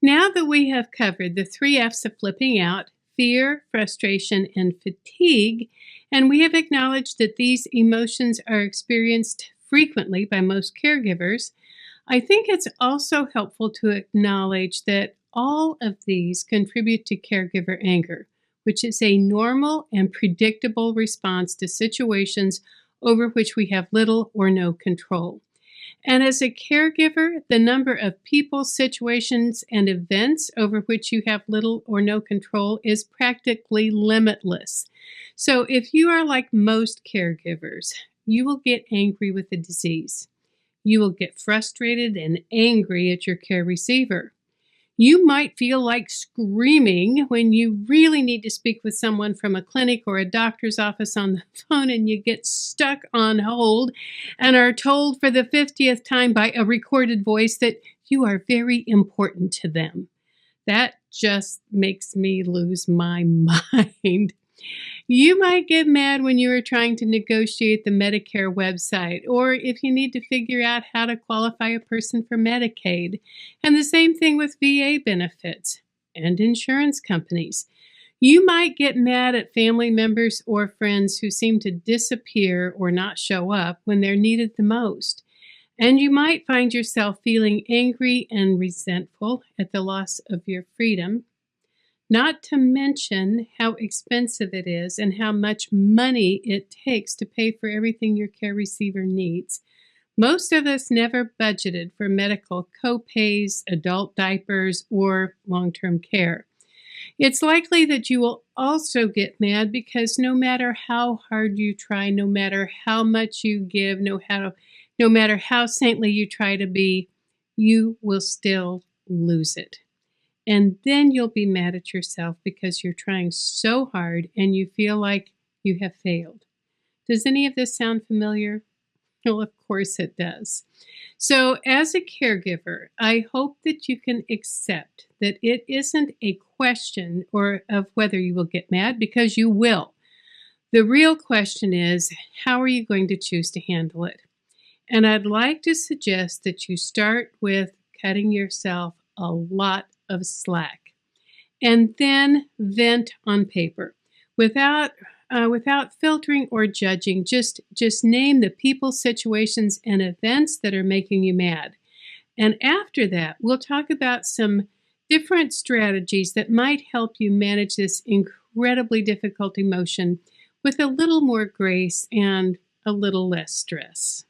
Now that we have covered the 3 F's of flipping out, fear, frustration, and fatigue, and we have acknowledged that these emotions are experienced frequently by most caregivers, I think it's also helpful to acknowledge that all of these contribute to caregiver anger, which is a normal and predictable response to situations over which we have little or no control. And as a caregiver, the number of people, situations, and events over which you have little or no control is practically limitless. So if you are like most caregivers, you will get angry with the disease. You will get frustrated and angry at your care receiver. You might feel like screaming when you really need to speak with someone from a clinic or a doctor's office on the phone and you get stuck on hold and are told for the 50th time by a recorded voice that you are very important to them. That just makes me lose my mind. You might get mad when you are trying to negotiate the Medicare website, or if you need to figure out how to qualify a person for Medicaid. And the same thing with VA benefits and insurance companies. You might get mad at family members or friends who seem to disappear or not show up when they're needed the most. And you might find yourself feeling angry and resentful at the loss of your freedom. Not to mention how expensive it is and how much money it takes to pay for everything your care receiver needs. Most of us never budgeted for medical co-pays, adult diapers, or long-term care. It's likely that you will also get mad because no matter how hard you try, no matter how much you give, no matter how saintly you try to be, you will still lose it. And then you'll be mad at yourself because you're trying so hard and you feel like you have failed. Does any of this sound familiar? Well, of course it does. So as a caregiver, I hope that you can accept that it isn't a question of whether you will get mad, because you will. The real question is, how are you going to choose to handle it? And I'd like to suggest that you start with cutting yourself a lot of slack, and then vent on paper without filtering or judging. Just name the people, situations, and events that are making you mad. And after that, we'll talk about some different strategies that might help you manage this incredibly difficult emotion with a little more grace and a little less stress.